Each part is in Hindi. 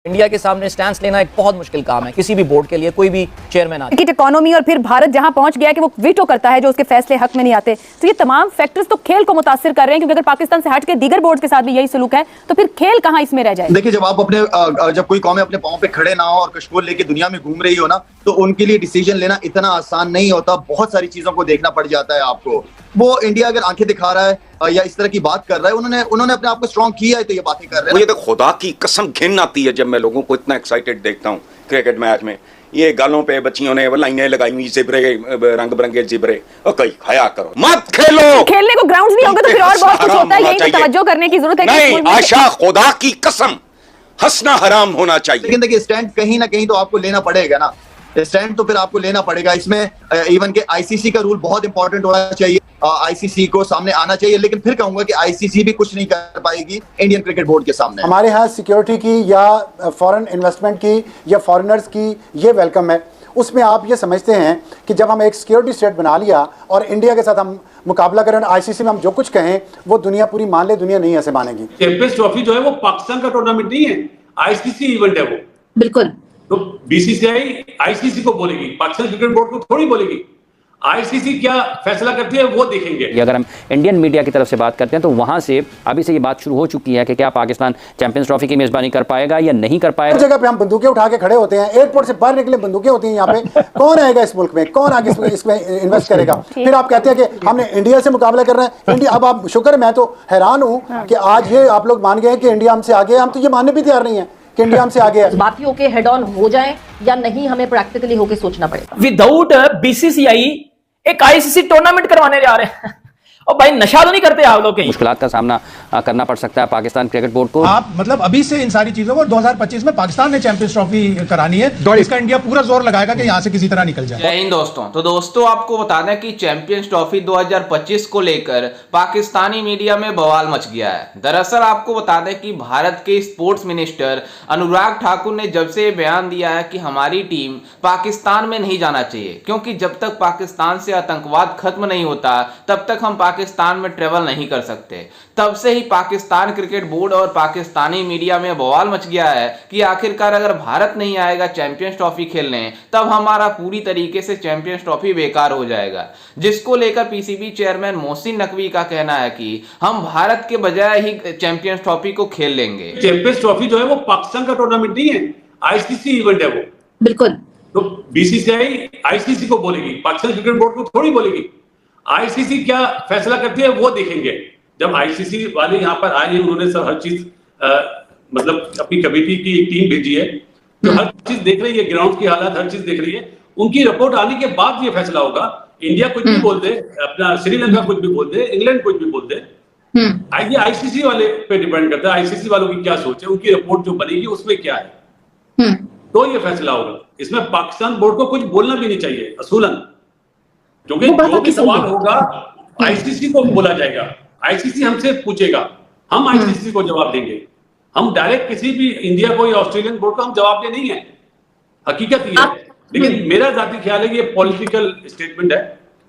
इंडिया के सामने स्टैंड लेना एक बहुत मुश्किल काम है किसी भी बोर्ड के लिए, कोई भी चेयरमैन आ क्रिकेट इकोनॉमी और फिर भारत जहां पहुंच गया है कि वो वीटो करता है जो उसके फैसले हक में नहीं आते। तो ये तमाम फैक्टर्स तो खेल को मुतासिर कर रहे हैं, क्योंकि अगर पाकिस्तान से हट के दीगर बोर्ड के साथ भी यही सलूक है तो फिर खेल कहां इसमें रह जाए। देखिए, जब कोई कौमें अपने पांव पे खड़े ना हो और कशकोल लेके दुनिया में घूम रही हो ना, तो उनके लिए डिसीजन लेना इतना आसान नहीं होता। बहुत सारी चीजों को देखना पड़ जाता है आपको। वो इंडिया अगर आंखें दिखा रहा है या इस तरह की बात कर रहा है, उन्होंने अपने आप को स्ट्रॉन्ग किया है तो ये बातें कर रहे हैं। मुझे तो खुदा की कसम घिन आती है जब मैं लोगों को इतना एक्साइटेड देखता हूँ क्रिकेट मैच में। ये गालों पे बच्चियों ने वो लाइनें लगाई हुई, जिब्रे, रंग बिरंगे जिब्रे। और कहीं खया करो, मत खेलो। खेलने को ग्राउंड्स नहीं होंगे तो फिर और बहुत कुछ होता है। यही तो तवज्जो करने की जरूरत है। नहीं आशा, खुदा की कसम हंसना हराम होना चाहिए। लेकिन देखिए, स्टैंड कहीं ना कहीं तो आपको लेना पड़ेगा ना। स्टैंड तो फिर आपको लेना पड़ेगा। इसमें इवन के आईसीसी का रूल बहुत इंपॉर्टेंट होना चाहिए। आईसीसी को सामने आना चाहिए। लेकिन फिर कहूंगा कि आईसीसी भी कुछ नहीं कर पाएगी इंडियन क्रिकेट बोर्ड के सामने। हमारे यहाँ सिक्योरिटी की या फॉरेन इन्वेस्टमेंट की या फॉरेनर्स की ये वेलकम है। उसमें आप ये समझते हैं कि जब हम एक सिक्योरिटी स्टेट बना लिया और इंडिया के साथ हम मुकाबला करें, आईसीसी में हम जो कुछ कहें वो दुनिया पूरी मान ले, दुनिया नहीं ऐसे मानेगी। चैंपियंस ट्रॉफी जो है वो पाकिस्तान का टूर्नामेंट नहीं है, आईसीसी इवेंट है वो। बिल्कुल। तो बीसीसीआई आईसीसी को बोलेगी, पाकिस्तान क्रिकेट बोर्ड को थोड़ी बोलेगी। आईसीसी क्या फैसला करती है वो देखेंगे। अगर हम इंडियन मीडिया की तरफ से बात करते हैं तो वहां से अभी से ये बात शुरू हो चुकी है कि क्या पाकिस्तान चैंपियंस ट्रॉफी की मेजबानी कर पाएगा या नहीं कर पाएगा। हर जगह पे हम बंदूकें उठा के खड़े होते हैं। एयरपोर्ट से बाहर निकले बंदूकें होती हैं यहाँ पे। कौन आएगा इस मुल्क में, कौन आगे इसमें इन्वेस्ट करेगा? फिर आप कहते हैं कि हमने इंडिया से मुकाबला कर रहे हैं। इंडिया, अब आप शुक्र, मैं तो हैरान हूँ कि आज ये आप लोग मान गए कि इंडिया हमसे आगे है। हम तो ये मानने भी तैयार नहीं है कि इंडिया हमसे आगे है। बाकियों के हेड ऑन हो जाए या नहीं, हमें प्रैक्टिकली होके सोचना पड़ेगा। विदाउट बीसीसीआई एक आईसीसी टूर्नामेंट करवाने जा रहे हैं। और भाई नशा तो नहीं करते आप लोग? मुश्किलात का सामना करना पड़ सकता है पाकिस्तान क्रिकेट बोर्ड को। आप मतलब अभी से इन सारी चीजों को 2025 में पाकिस्तान ने चैंपियंस ट्रॉफी करानी है, इसका इंडिया पूरा जोर लगाएगा कि यहां से किसी तरह निकल जाए। जय हिंद दोस्तों। तो दोस्तों, आपको बता दें कि चैंपियंस ट्रॉफी 2025 को लेकर पाकिस्तानी मीडिया में बवाल मच गया है। दरअसल आपको बता दें कि भारत के स्पोर्ट्स मिनिस्टर अनुराग ठाकुर ने जब से बयान दिया है कि हमारी टीम पाकिस्तान में नहीं जाना चाहिए, क्योंकि जब तक पाकिस्तान से आतंकवाद खत्म नहीं होता तब तक हम पाकिस्तान में ट्रेवल नहीं कर सकते। तब से ही पाकिस्तान क्रिकेट बोर्ड और पाकिस्तानी मीडिया में बवाल मच गया है कि आखिरकार अगर भारत नहीं आएगा चैंपियंस ट्रॉफी खेलने तब हमारा पूरी तरीके से चैंपियंस ट्रॉफी बेकार हो जाएगा। जिसको लेकर पीसीबी चेयरमैन मोहसिन नकवी का कहना है कि हम भारत के बजाय ही चैंपियंस ट्रॉफी को खेल लेंगे। चैंपियंस ट्रॉफी जो है वो पाकिस्तान का टूर्नामेंट नहीं है, आईसीसी इवेंट है वो। बिल्कुल। तो बीसीसीआई आईसीसी को बोलेगी, पाकिस्तान क्रिकेट बोर्ड को थोड़ी बोलेगी। आईसीसी क्या फैसला करती है वो देखेंगे। जब आईसीसी वाले यहाँ पर आए, उन्होंने सब हर चीज मतलब अपनी कमेटी की एक टीम भेजी है जो हर चीज देख रही है, ग्राउंड की हालत हर चीज देख रही है। उनकी रिपोर्ट आने के बाद ये फैसला होगा। इंडिया कुछ भी बोल दे, अपना श्रीलंका कुछ भी बोल दे, इंग्लैंड कुछ भी बोल दे, ये आईसीसी वाले पे डिपेंड करता है। आईसीसी वालों की क्या सोच है, उनकी रिपोर्ट जो बनेगी उसमें क्या है, तो ये फैसला होगा। इसमें पाकिस्तान बोर्ड को कुछ बोलना भी नहीं चाहिए असूलन, क्योंकि जो भी सवाल होगा आईसीसी को बोला जाएगा। आईसीसी हमसे पूछेगा, हम आईसीसी को जवाब देंगे। हम डायरेक्ट किसी भी इंडिया को या ऑस्ट्रेलियन बोर्ड को हम जवाब दे नहीं है। हकीकत ये है। लेकिन मेरा जाती ख्याल है कि ये पॉलिटिकल स्टेटमेंट है।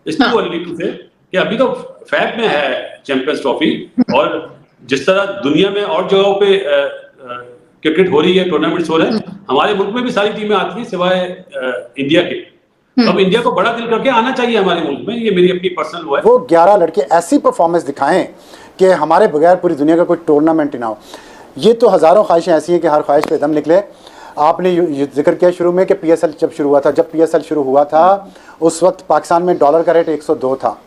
इट्स टू अर्ली टू से कि अभी तो फैब में है चैंपियंस ट्रॉफी, और जिस तरह दुनिया में और जगहों पे क्रिकेट हो रही है, टूर्नामेंट्स हो रहे हैं, हमारे मुल्क में भी सारी टीमें आती हैं सिवाय इंडिया के। अब इंडिया को बड़ा दिल करके आना चाहिए हमारे मुल्क में। ये मेरी अपनी पर्सनल वो है। वो 11 लड़के ऐसी परफॉर्मेंस दिखाएं कि हमारे बगैर पूरी दुनिया का कोई टूर्नामेंट ही ना हो। ये तो हज़ारों ख्वाहिशें ऐसी हैं कि हर ख्वाहिश पे दम निकले। आपने जिक्र किया शुरू में कि पीएसएल जब शुरू हुआ था, जब पीएसएल शुरू हुआ था उस वक्त पाकिस्तान में डॉलर का रेट 102 था।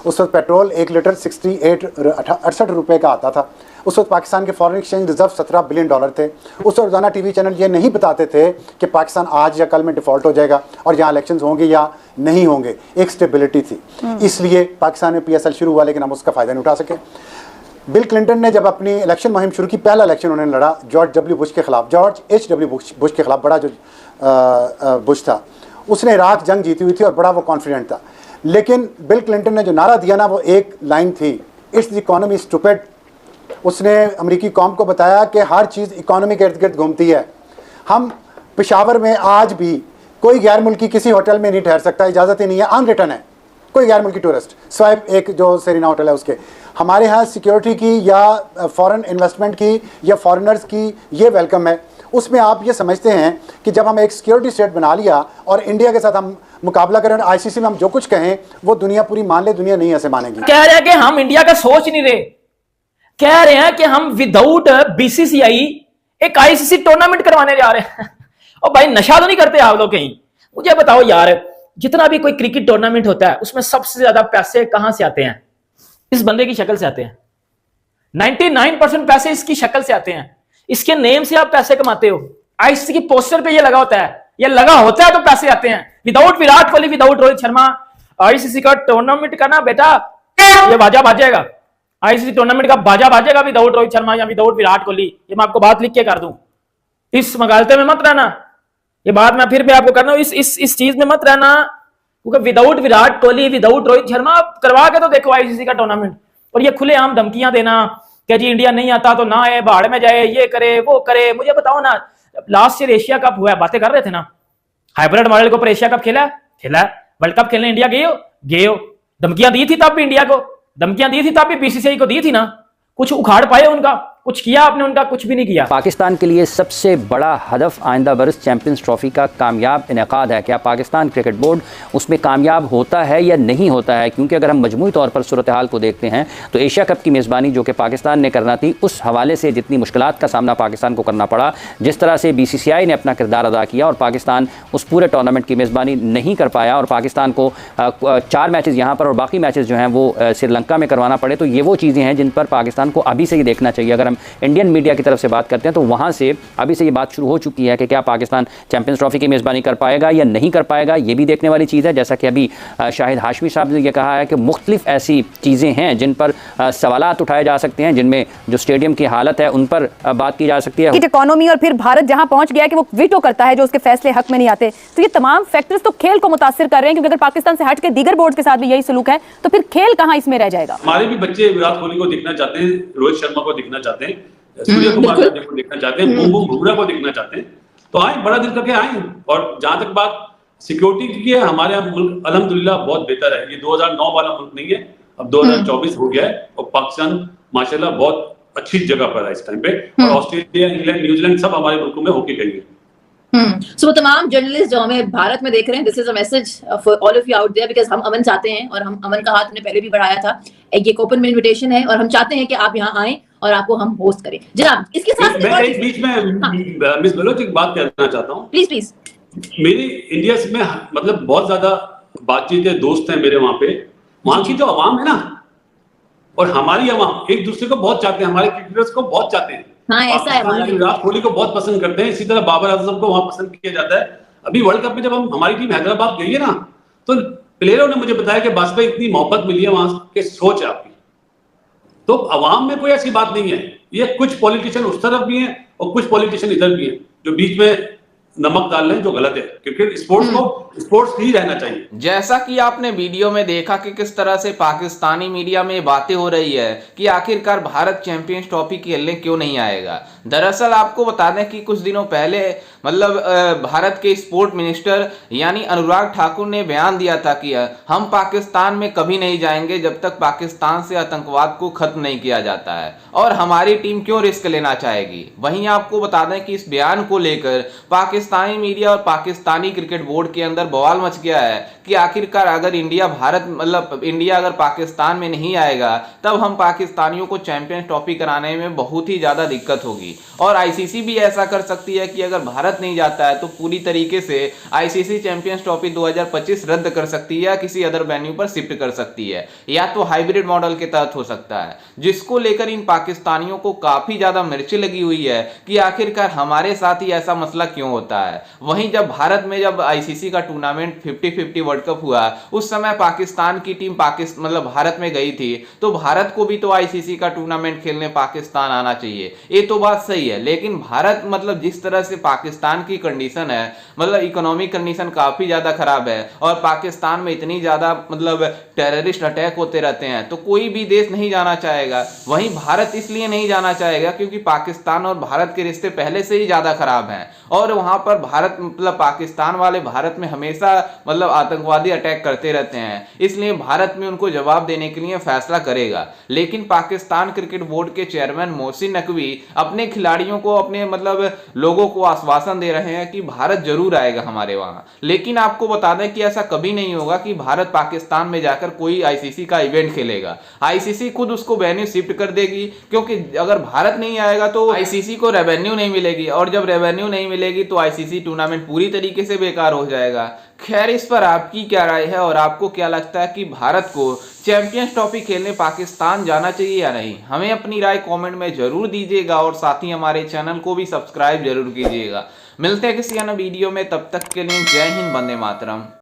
उस वक्त पेट्रोल 1 लीटर 68 रुपये का आता था। उस वक्त पाकिस्तान के फॉरेन एक्सचेंज रिजर्व $17 बिलियन थे। उस वक्त रोज़ाना टीवी चैनल ये नहीं बताते थे कि पाकिस्तान आज या कल में डिफ़ॉल्ट हो जाएगा और यहाँ इलेक्शंस होंगे या नहीं होंगे। एक स्टेबिलिटी थी, इसलिए पाकिस्तान में पीएसएल शुरू हुआ, लेकिन हम उसका फ़ायदा नहीं उठा सके। बिल क्लिंटन ने जब अपनी इलेक्शन मुहिम शुरू की, पहला इलेक्शन उन्होंने लड़ा जॉर्ज डब्ल्यू बुश के ख़िलाफ़। George H.W. बुश के ख़िलाफ़, बड़ा जो बुश था, उसने इराक जंग जीती हुई थी और बड़ा वो कॉन्फिडेंट था। लेकिन बिल क्लिंटन ने जो नारा दिया ना, वो एक लाइन थी, इट्स द इकोनॉमी स्टूपिड। उसने अमेरिकी कौम को बताया कि हर चीज़ इकोनॉमी के इर्द गिर्द घूमती है। हम पेशावर में आज भी कोई गैर मुल्की किसी होटल में नहीं ठहर सकता, इजाज़त ही नहीं है, अनरिटन है कोई गैर मुल्की टूरिस्ट, सिवाय एक जो सेरिना होटल है उसके। हमारे यहाँ सिक्योरिटी की या फॉरेन इन्वेस्टमेंट की या फॉरेनर्स की ये वेलकम है। उसमें आप ये समझते हैं कि जब हम एक सिक्योरिटी स्टेट बना लिया और इंडिया के साथ हम मुकाबला करें, आईसीसी में हम जो कुछ कहें वो दुनिया पूरी मान ले, दुनिया नहीं ऐसे मानेगी। कह रहे हैं कि हम इंडिया का सोच नहीं रहे, कह रहे हैं कि हम विदाउट बीसीसीआई एक आईसीसी टूर्नामेंट करवाने जा रहे हैं। और भाई नशा तो नहीं करते आप लोग कहीं? मुझे बताओ यार, जितना भी कोई क्रिकेट टूर्नामेंट होता है उसमें सबसे ज्यादा पैसे कहां से आते हैं? इस बंदे की शक्ल से आते हैं। 99% पैसे इसकी शक्ल से आते हैं, इसके नेम से आप पैसे कमाते हो। आईसीसी की पोस्टर पे ये लगा होता है, ये लगा होता है तो पैसे आते हैं। Without Virat Kohli, without Rohit Sharma ICC का टूर्नामेंट करना बेटा, ये बाजा बाजेगा। आईसीसी टूर्नामेंट का बाजा बाजेगा विदाउट रोहित शर्मा या विदाउट विराट कोहली। ये मैं आपको बात लिख के कर दूं, इस मगालते में मत रहना। ये बात मैं फिर भी आपको कर रहा हूं, इस चीज में मत रहना, क्योंकि विदाउट विराट कोहली, विदाउट रोहित शर्मा करवा के तो देखो आईसीसी का टूर्नामेंट। और ये खुलेआम धमकियां देना कि जी इंडिया नहीं आता तो ना आए, बाहर में जाए, ये करे वो करे। मुझे बताओ ना, लास्ट ईयर एशिया कप हुआ है, बातें कर रहे थे ना, हाइब्रिड मॉडल के ऊपर एशिया कप खेला है, वर्ल्ड कप खेलने इंडिया गए हो। धमकियां दी थी तब भी इंडिया को, धमकियां दी थी तब भी बीसीसीआई को दी थी ना। कुछ उखाड़ पाए उनका? कुछ किया आपने उनका? कुछ भी नहीं किया। पाकिस्तान के लिए सबसे बड़ा हदफ आइंदा बरस चैंपियंस ट्रॉफी का कामयाब इनेकाद है। क्या पाकिस्तान क्रिकेट बोर्ड उसमें कामयाब होता है या नहीं होता है? क्योंकि अगर हम मजमूई तौर पर सूरत हाल को देखते हैं तो एशिया कप की मेज़बानी जो कि पाकिस्तान ने करना थी, उस हवाले से जितनी मुश्किलात का सामना पाकिस्तान को करना पड़ा, जिस तरह से बीसीसीआई ने अपना किरदार अदा किया और पाकिस्तान उस पूरे टूर्नामेंट की मेज़बानी नहीं कर पाया और पाकिस्तान को 4 मैचेज़ यहाँ पर और बाकी मैचेज़ जो हैं वो श्रीलंका में करवाना पड़े, तो ये वो चीज़ें हैं जिन पर पाकिस्तान को अभी से ही देखना चाहिए। अगर हम इंडियन मीडिया की तरफ से बात करते हैं तो वहां से अभी से ये बात शुरू हो चुकी है कि क्या पाकिस्तान चैंपियंस ट्रॉफी की मेज़बानी कर पाएगा या नहीं कर पाएगा, ये भी देखने वाली चीज़ है। जैसा कि अभी शाहिद हाशमी साहब ने यह कहा है कि मुख्तलिफ ऐसी चीज़ें हैं जिन पर सवालात उठाए जा सकते हैं, जिनमें जो स्टेडियम की हालत है उन पर बात की जा सकती है। इकोनॉमी और फिर भारत जहां पहुंच गया कि वो वीटो करता है जो उसके फैसले हक में नहीं आते, तो ये तमाम फैक्टर्स तो खेल को मुतासिर कर रहे हैं, क्योंकि अगर पाकिस्तान से हट के दीगर बोर्ड के साथ भी यही सलूक है तो फिर खेल कहां इसमें रह जाएगा? हमारे भी बच्चे विराट कोहली को देखना चाहते हैं, रोहित शर्मा को देखना चाहते हैं, सूर्य कुमार यादव को देखना चाहते हैं, बुम बुम बुमराह को देखना चाहते हैं, तो आए, बड़ा दिल करके आए। और जहां तक बात सिक्योरिटी की है, हमारे यहाँ मुल्क अल्हम्दुलिल्लाह बहुत बेहतर है। ये 2009 वाला मुल्क नहीं है, अब 2024 हो गया है और पाकिस्तान माशाल्लाह बहुत अच्छी जगह पर है इस टाइम पे। और ऑस्ट्रेलिया, इंग्लैंड, न्यूजीलैंड सब हमारे मुल्कों में होके गई है। सो तमाम जर्नलिस्ट जो हमें भारत में देख रहे हैं, this is a message for all of you out there, because हम अमन चाहते हैं और हम अमन का हाथ हमने पहले भी बढ़ाया था। एक ओपन इनविटेशन है और हम चाहते हैं कि आप यहाँ आएं और आपको हम होस्ट करें। जनाब, इसके साथ मैं एक बीच में मिस बलोच एक बात कहना चाहता हूँ। प्लीज। मेरी इंडिया में मतलब बहुत ज्यादा बातचीत है, दोस्त हैं मेरे वहां की जो आवाम है ना, और हमारी आवाम एक दूसरे को बहुत चाहते हैं, हमारे क्रिकेटर्स को बहुत चाहते हैं। हाँ, ऐसा है। विराट कोहली को बहुत पसंद करते हैं, इसी तरह बाबर आजम को वहां पसंद किया जाता है। अभी वर्ल्ड कप में जब हमारी टीम हैदराबाद गई है ना, तो प्लेयरों ने मुझे बताया कि वाजपेयी इतनी मोहब्बत मिली है वहां के, सोच है आपकी। तो अवाम में कोई ऐसी बात नहीं है। ये कुछ पॉलिटिशियन उस तरफ भी हैं और कुछ पॉलिटिशियन इधर भी हैं जो बीच में नमक डाल रहे हैं, जो गलत है। क्रिकेट स्पोर्ट्स को स्पोर्ट्स ही रहना चाहिए। जैसा कि आपने वीडियो में देखा कि किस तरह से पाकिस्तानी मीडिया में बातें हो रही है कि आखिरकार भारत चैंपियंस ट्रॉफी खेलने क्यों नहीं आएगा। दरअसल आपको बता दें कि कुछ दिनों पहले मतलब भारत के स्पोर्ट मिनिस्टर यानी अनुराग ठाकुर ने बयान दिया था कि हम पाकिस्तान में कभी नहीं जाएंगे जब तक पाकिस्तान से आतंकवाद को खत्म नहीं किया जाता है, और हमारी टीम क्यों रिस्क लेना चाहेगी। वहीं आपको बता दें कि इस बयान को लेकर पाकिस्तानी मीडिया और पाकिस्तानी क्रिकेट बोर्ड के अंदर बवाल मच गया है कि आखिरकार अगर इंडिया अगर पाकिस्तान में नहीं आएगा तब हम पाकिस्तानियों को चैंपियंस ट्रॉफी कराने में बहुत ही ज्यादा दिक्कत होगी। और आईसीसी भी ऐसा कर सकती है कि अगर भारत नहीं जाता है तो पूरी तरीके से आईसीसी चैंपियंस ट्रॉफी 2025 रद्द कर सकती है या किसी अदर वेन्यू पर शिफ्ट कर सकती है, या तो हाइब्रिड मॉडल के तहत हो सकता है, जिसको लेकर इन पाकिस्तानियों को काफी ज्यादा मिर्ची लगी हुई है कि आखिरकार हमारे साथ ही ऐसा मसला क्यों होता है। वहीं जब भारत में जब आईसीसी का टूर्नामेंट 50-50 वर्ल्ड कप हुआ, उस समय पाकिस्तान की टीम भारत में गई थी, तो भारत को भी तो आईसीसी का टूर्नामेंट खेलने पाकिस्तान आना चाहिए, ये तो बात सही है। लेकिन भारत जिस तरह से पाकिस्तान की कंडीशन है, इकोनॉमिक कंडीशन काफी ज्यादा खराब है और पाकिस्तान में इतनी ज्यादा टेररिस्ट अटैक होते रहते हैं, तो कोई भी देश नहीं जाना चाहेगा। वहीं भारत इसलिए नहीं जाना चाहेगा क्योंकि पाकिस्तान और भारत के रिश्ते पहले से ही ज्यादा खराब हैं और वहां पर भारत पाकिस्तान वाले भारत में हमेशा आतंकवादी अटैक करते रहते हैं, इसलिए भारत में उनको जवाब देने के लिए फैसला करेगा। लेकिन पाकिस्तान क्रिकेट बोर्ड के चेयरमैन मोहसिन नकवी अपने खिलाड़ियों को, अपने मतलब लोगों को आश्वासन दे रहे हैं कि भारत जरूर आएगा हमारे वहां। लेकिन आपको बता दें कि ऐसा कभी नहीं होगा कि भारत पाकिस्तान में जाकर कोई आईसीसी का इवेंट खेलेगा। आईसीसी खुद उसको वेन्यू शिफ्ट कर देगी, क्योंकि अगर भारत नहीं आएगा तो आईसीसी को रेवेन्यू नहीं मिलेगी, और जब रेवेन्यू नहीं मिलेगी तो आईसीसी टूर्नामेंट पूरी तरीके से बेकार हो जाएगा। खैर, इस पर आपकी क्या राय है और आपको क्या लगता है कि भारत को चैंपियंस ट्रॉफी खेलने पाकिस्तान जाना चाहिए या नहीं? हमें अपनी राय कमेंट में जरूर दीजिएगा और साथ ही हमारे चैनल को भी सब्सक्राइब जरूर कीजिएगा। मिलते हैं किसी अन्य वीडियो में, तब तक के लिए जय हिंद, वंदे मातरम।